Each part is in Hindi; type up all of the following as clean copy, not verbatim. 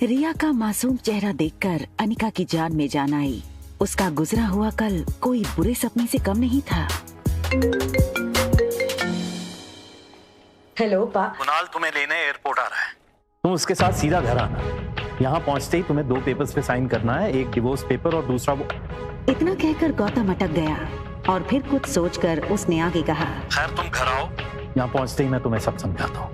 रिया का मासूम चेहरा देखकर अनिका की जान में जान आई। उसका गुजरा हुआ कल कोई बुरे सपने से कम नहीं था। हेलो पा। कुणाल तुम्हें लेने एयरपोर्ट आ रहा है। तुम उसके साथ सीधा घर आना। यहाँ पहुँचते ही तुम्हें 2 पेपर्स पे साइन करना है, एक डिवोर्स पेपर और दूसरा वो। इतना कहकर गौतम अटक गया और फिर कुछ सोचकर उसने आगे कहा, खैर तुम घर आओ, यहाँ पहुँचते ही मैं तुम्हें सब समझाता हूँ।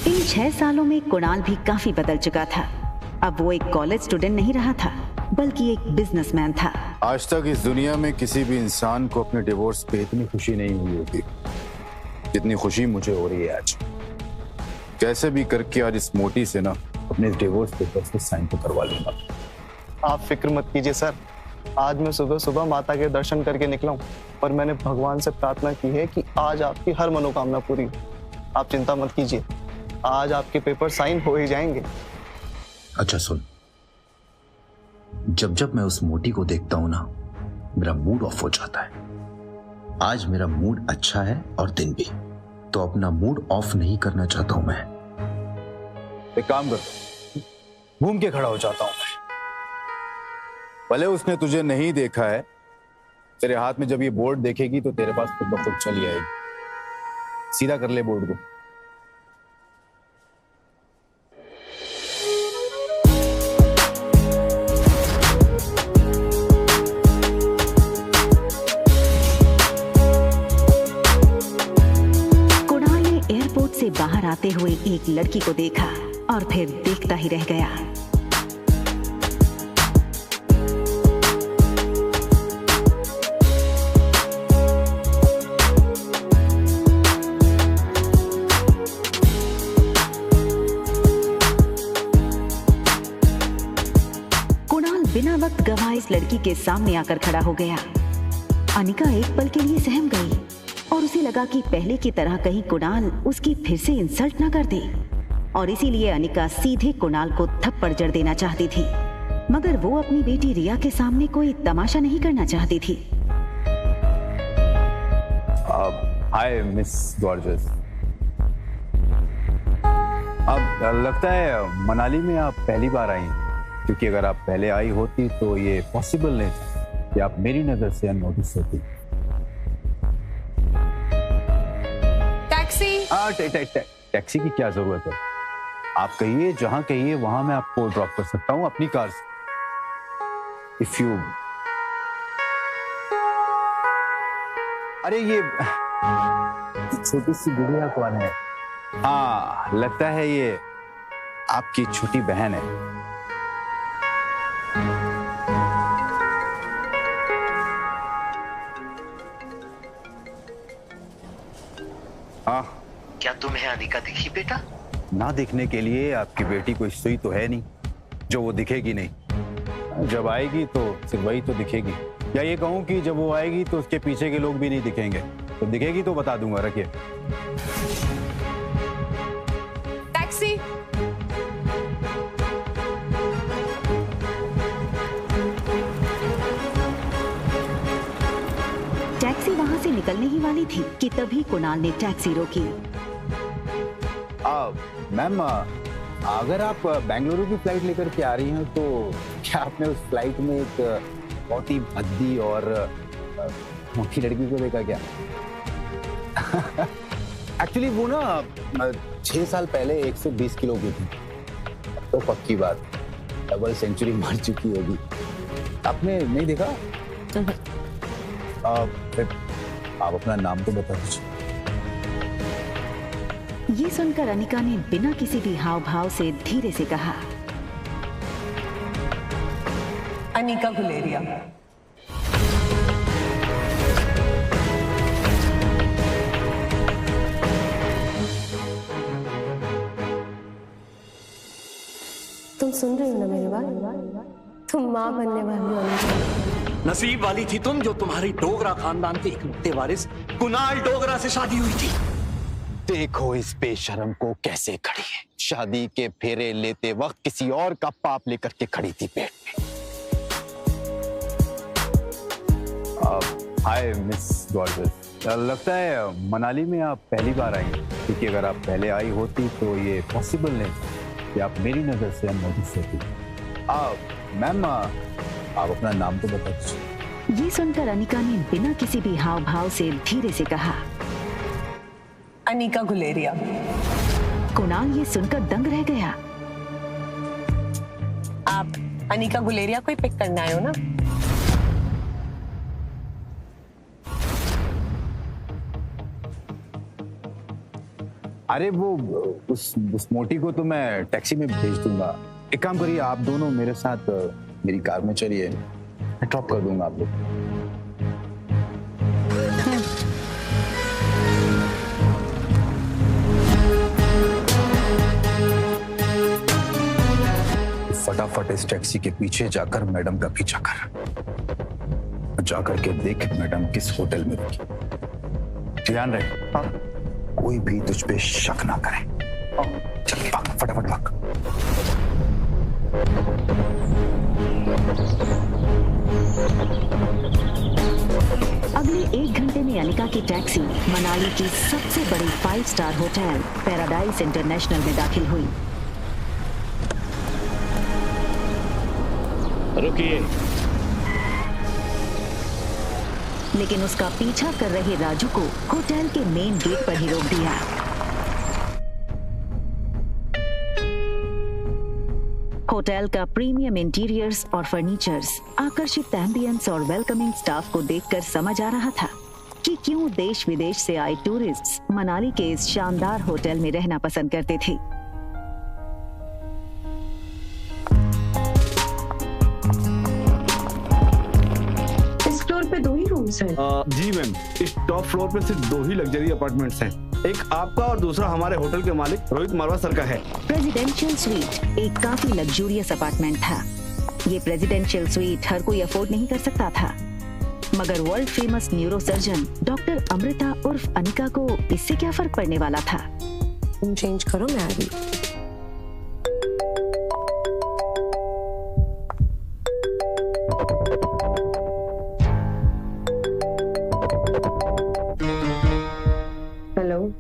इन 6 सालों में कुणाल भी काफी बदल चुका था। अब वो एक कॉलेज स्टूडेंट नहीं रहा था, बल्कि एक बिजनेसमैन था। आज तक इस दुनिया में किसी भी इंसान को अपने डिवोर्स पे इतनी खुशी नहीं हुई होगी जितनी खुशी मुझे हो रही है आज। कैसे भी करके आज इस मोटी से ना अपने डिवोर्स पेपर पे साइन तो करवा लूंगा। आप फिक्र मत कीजिए सर, आज मैं सुबह सुबह माता के दर्शन करके निकला हूँ और मैंने भगवान से प्रार्थना की है कि आज आपकी हर मनोकामना पूरी हो। आप चिंता मत कीजिए, आज आपके पेपर साइन हो ही जाएंगे। अच्छा सुन, जब जब मैं उस मोटी को देखता हूं ना, मेरा मूड ऑफ हो जाता है। आज मेरा मूड अच्छा है और दिन भी, तो अपना मूड ऑफ नहीं करना चाहता हूं मैं। एक काम करता हूं, घूम के खड़ा हो जाता हूं मैं। भले उसने तुझे नहीं देखा है, तेरे हाथ में जब ये बोर्ड देखेगी तो तेरे पास खुद ब खुद चली आएगी। सीधा कर ले बोर्ड को। से बाहर आते हुए एक लड़की को देखा और फिर देखता ही रह गया। कुणाल बिना वक्त गवाए इस लड़की के सामने आकर खड़ा हो गया। अनिका एक पल के लिए सहम गई और उसे लगा कि पहले की तरह कहीं कुणाल उसकी फिर से इंसल्ट ना कर दे, और इसीलिए अनिका सीधे कुणाल को थप्पड़ जड़ देना चाहती थी, मगर वो अपनी बेटी रिया के सामने कोई तमाशा नहीं करना चाहती थी। Hi miss gorgeous. अब लगता है मनाली में आप पहली बार आई, क्योंकि अगर आप पहले आई होती तो ये पॉसिबल नहीं कि आप मेरी नजर से अननोटिस होती। टैक्सी की क्या जरूरत है? आप कहिए, जहां कहिए वहां मैं आपको ड्रॉप कर सकता हूं अपनी कार से। इफ यू अरे ये छोटी सी गुड़िया कौन है? हाँ, लगता है ये आपकी छोटी बहन है। हाँ, क्या तुम्हें अनिका दिखी बेटा? ना दिखने के लिए आपकी बेटी कोई सुई तो है नहीं जो वो दिखेगी नहीं। जब आएगी तो सिर्फ वही तो दिखेगी, या ये कहूं कि जब वो आएगी तो उसके पीछे के लोग भी नहीं दिखेंगे। तो दिखेगी तो बता दूंगा। रखिए। टैक्सी। टैक्सी वहां से निकलने ही वाली थी कि तभी कुणाल ने टैक्सी रोकी। मैम, अगर आप बेंगलुरु की फ्लाइट लेकर के आ रही हैं तो क्या आपने उस फ्लाइट में एक बहुत ही भद्दी और मोटी लड़की को देखा क्या? एक्चुअली वो ना 6 साल पहले 120 किलो की थी। तो पक्की बात डबल सेंचुरी मार चुकी होगी। आपने नहीं देखा? आप अपना नाम तो बता दीजिए। ये सुनकर अनिका ने बिना किसी भी हाव भाव से धीरे से कहा, अनिका गुलेरिया। तुम सुन रही हो ना मेरी बात? तुम माँ बनने वाली हो। नसीब वाली थी तुम जो तुम्हारी डोगरा खानदान के इकलौते वारिस कुणाल डोगरा से शादी हुई थी। देखो इस बेशरम को कैसे खड़ी है, शादी के फेरे लेते वक्त किसी और का पाप लेकर के खड़ी थी पेट में। हाय मिस गॉर्जस, लगता है मनाली में आप पहली बार आई, क्योंकि अगर आप पहले आई होती तो ये पॉसिबल नहीं कि आप मेरी नजर से अननोटिस होती। मैम आप अपना नाम तो बता दीजिए। ये सुनकर अनिका ने बिना किसी भी हाव भाव से धीरे से कहा, अनिका गुलेरिया। कुणाल ये सुनकर दंग रह गया। आप अनिका गुलेरिया को ही पिक करने आए हो ना? अरे वो उस मोटी को तो मैं टैक्सी में भेज दूंगा। एक काम करिए, आप दोनों मेरे साथ मेरी कार में चलिए, मैं ड्रॉप कर दूंगा आप लोग। फटाफट इस टैक्सी के पीछे जाकर मैडम का पीछा कर, जाकर के देख मैडम किस होटल में रुकी। ध्यान रहे, हाँ? कोई भी तुझ पे शक ना करे। चल भाग, फटाफट भाग। अगले 1 घंटे में अनिका की टैक्सी मनाली की सबसे बड़ी 5 स्टार होटल पैराडाइज इंटरनेशनल में दाखिल हुई। रुकिए। लेकिन उसका पीछा कर रहे राजू को होटल के मेन गेट पर ही रोक दिया। होटल का प्रीमियम इंटीरियर्स और फर्नीचर्स, आकर्षित एम्बियंस और वेलकमिंग स्टाफ को देखकर समझ आ रहा था कि क्यों देश विदेश से आए टूरिस्ट्स मनाली के इस शानदार होटल में रहना पसंद करते थे। पे 2 ही रूम्स हैं। जी मैम, इस टॉप फ्लोर पे सिर्फ 2 ही लग्जरी अपार्टमेंट्स हैं। एक आपका और दूसरा हमारे होटल के मालिक रोहित मारवा सर का है। प्रेसिडेंशियल स्वीट एक काफी लग्जूरियस अपार्टमेंट था। ये प्रेसिडेंशियल स्वीट हर कोई अफोर्ड नहीं कर सकता था, मगर world famous neuro surgeon doctor Amrita उर्फ अनिका को इससे क्या फर्क पड़ने वाला था। तुम चेंज करो, मैं आ रही।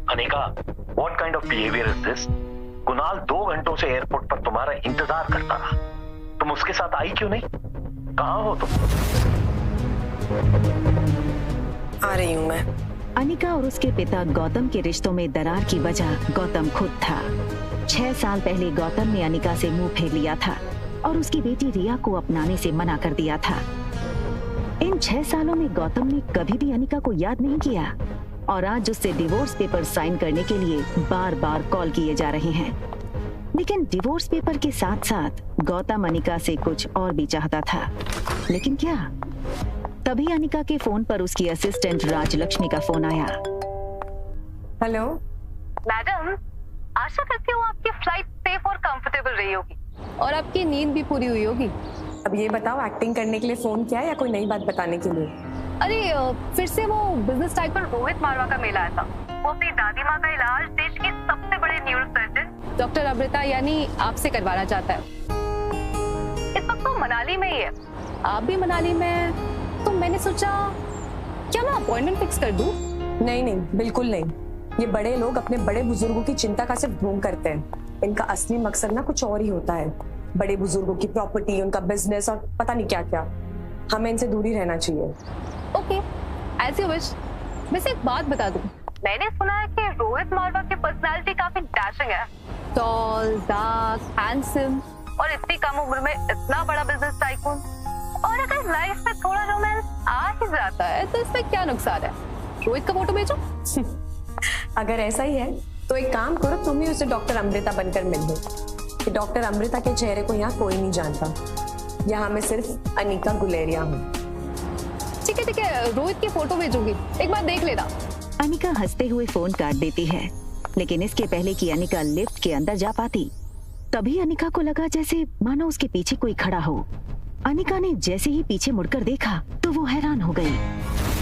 Anika, what kind of behavior is this? Kunal 2 घंटों से एयरपोर्ट पर तुम्हारा इंतजार करता रहा। तुम उसके साथ आई क्यों नहीं? कहाँ हो तुम? आ रही हूँ मैं। अनिका और उसके पिता गौतम के रिश्तों में दरार की वजह गौतम खुद था। 6 साल पहले गौतम ने अनिका से मुंह फेर लिया था और उसकी बेटी रिया को अपनाने से मना कर दिया था। इन 6 सालों में गौतम ने कभी भी अनिका को याद नहीं किया और आज उससे डिवोर्स पेपर साइन करने के लिए बार बार कॉल किए जा रहे हैं। लेकिन डिवोर्स पेपर के साथ साथ गौतम अनिका से कुछ और भी चाहता था। लेकिन क्या? तभी अनिका के फोन पर उसकी असिस्टेंट राजलक्ष्मी का फोन आया। हेलो मैडम, आशा करती हूँ आपकी फ्लाइट सेफ और कंफर्टेबल रही होगी और आपकी नींद भी पूरी हुई होगी। अब ये बताओ, एक्टिंग करने के लिए फोन किया या कोई नई बात बताने के लिए? अरे फिर से वो बिजनेस टाइप पर रोहित मारवा का मेल आया था। वो अपनी दादी माँ का इलाज देश की सबसे बड़े न्यूरो सर्जन डॉक्टर अमृता यानी आपसे करवाना चाहता है। इस वक्त तो मनाली में ही है, आप भी मनाली में, तो मैंने सोचा क्या मैं अपॉइंटमेंट फिक्स कर दूं? नहीं नहीं, बिल्कुल नहीं। ये बड़े लोग अपने बड़े बुजुर्गों की चिंता का सिर्फ ढोंग करते हैं। इनका असली मकसद ना कुछ और ही होता है। बड़े बुजुर्गों की प्रॉपर्टी, उनका बिजनेस और पता नहीं क्या क्या। हमें इनसे दूरी रहना चाहिए। Okay, as you wish. वैसे एक बात बता दूं, मैंने सुना है कि रोहित मारवा की पर्सनालिटी काफी डैशिंग है। टॉल, डार्क, हैंडसम और इतनी कम उम्र में इतना बड़ा बिजनेस टाइकून। और अगर लाइफ में थोड़ा रोमांस आ ही जाता है तो इसमें क्या नुकसान है? रोहित का फोटो भेजो। अगर ऐसा ही है तो एक काम करो, तुम ही उसे डॉक्टर अमृता बनकर मिल लो। कि डॉक्टर अमृता के चेहरे को यहाँ कोई नहीं जानता। यहाँ मैं सिर्फ अनिका गुलेरिया हूँ। ठीक है, रोहित की फोटो भेजूंगी, एक बार देख लेना। अनिका हंसते हुए फोन काट देती है, लेकिन इसके पहले कि अनिका लिफ्ट के अंदर जा पाती, तभी अनिका को लगा जैसे मानो उसके पीछे कोई खड़ा हो। अनिका ने जैसे ही पीछे मुड़कर देखा तो वो हैरान हो गई।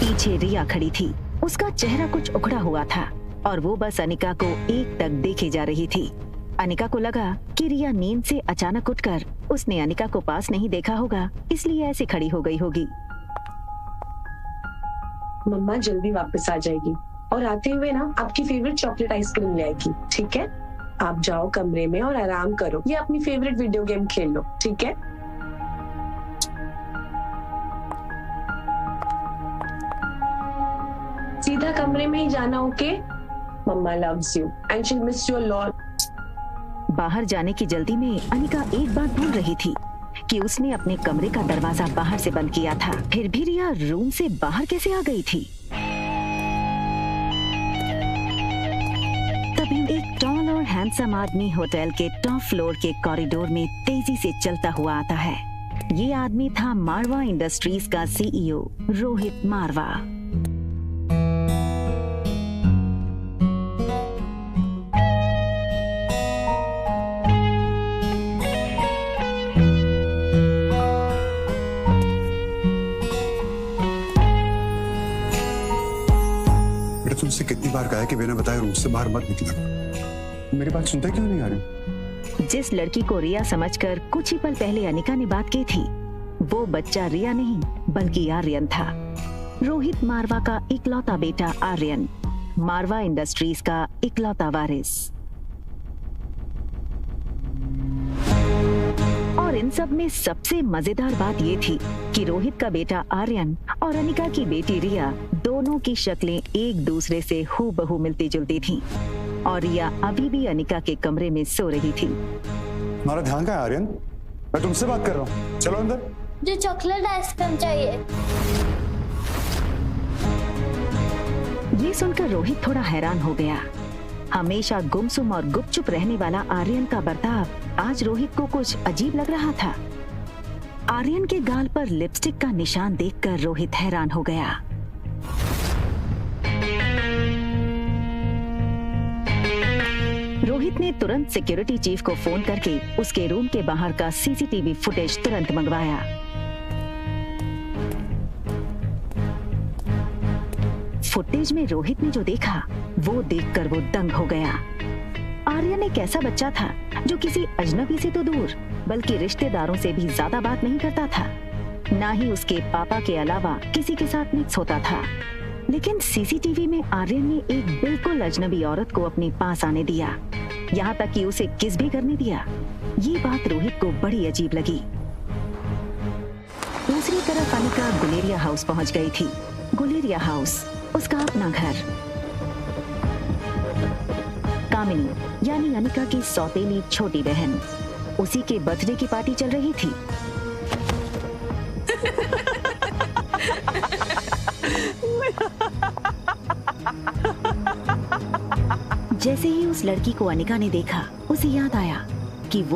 पीछे रिया खड़ी थी। उसका चेहरा कुछ उखड़ा हुआ था और वो बस अनिका को एकटक देखे जा रही थी। अनिका को लगा कि रिया नींद से अचानक उठकर उसने अनिका को पास नहीं देखा होगा, इसलिए ऐसे खड़ी हो गई होगी। मम्मा जल्दी वापस आ जाएगी और आते हुए ना आपकी फेवरेट चॉकलेट आइसक्रीम ले आएगी, ठीक है? आप जाओ कमरे में और आराम करो या अपनी फेवरेट वीडियो गेम खेल लो, ठीक है? सीधा कमरे में ही जाना, okay? Mamma loves you and she miss you a lot. बाहर जाने की जल्दी में अनिका एक बात भूल रही थी कि उसने अपने कमरे का दरवाजा बाहर से बंद किया था। फिर भी रिया रूम से बाहर कैसे आ गई थी? तभी एक टॉल और हैंडसम आदमी होटल के टॉप फ्लोर के कॉरिडोर में तेजी से चलता हुआ आता है। ये आदमी था मारवा इंडस्ट्रीज का सीईओ रोहित मारवा। तुमसे कितनी बार कहा है कि बिना बताए रूम से बाहर मत निकलना। मेरी बात सुनता क्यों नहीं आ रही? जिस लड़की को रिया समझकर कुछ ही पल पहले अनिका ने बात की थी, वो बच्चा रिया नहीं बल्कि आर्यन था। रोहित मारवा का इकलौता बेटा आर्यन, मारवा इंडस्ट्रीज का इकलौता वारिस। और इन सब में सबसे मजेदार बात ये थी कि रोहित का बेटा आर्यन और अनिका की बेटी रिया दोनों की शक्लें एक दूसरे से हूबहू मिलती जुलती थीं और रिया अभी भी अनिका के कमरे में सो रही थी। तुम्हारा ध्यान कहाँ है आर्यन? मैं तुमसे बात कर रहा हूँ, चलो अंदर। मुझे चॉकलेट आइसक्रीम चाहिए। ये सुनकर रोहित थोड़ा हैरान हो गया। हमेशा गुमसुम और गुपचुप रहने वाला आर्यन का बर्ताव आज रोहित को कुछ अजीब लग रहा था। आर्यन के गाल पर लिपस्टिक का निशान देखकर रोहित हैरान हो गया। रोहित ने तुरंत सिक्योरिटी चीफ को फोन करके उसके रूम के बाहर का सीसीटीवी फुटेज तुरंत मंगवाया। फुटेज में रोहित ने जो देखा वो देखकर वो दंग हो गया। आर्यन एक ऐसा बच्चा था जो किसी अजनबी से तो दूर बल्कि रिश्तेदारों से भी ज्यादा बात नहीं करता था। ना ही उसके पापा के अलावा किसी के साथ मिक्स होता था। लेकिन सीसीटीवी में आर्यन ने एक बिल्कुल अजनबी औरत को अपने पास आने दिया, यहाँ तक कि उसे किस भी करने दिया। ये बात रोहित को बड़ी अजीब लगी। दूसरी तरफ अनिका गुलेरिया हाउस पहुंच गई थी। गुलेरिया हाउस उसका अपना घर। कामिनी यानी अनिका की सौतेली छोटी बहन, उसी के बर्थडे की पार्टी चल रही थी। जैसे ही उस लड़की को अनिका ने देखा, उसे याद आया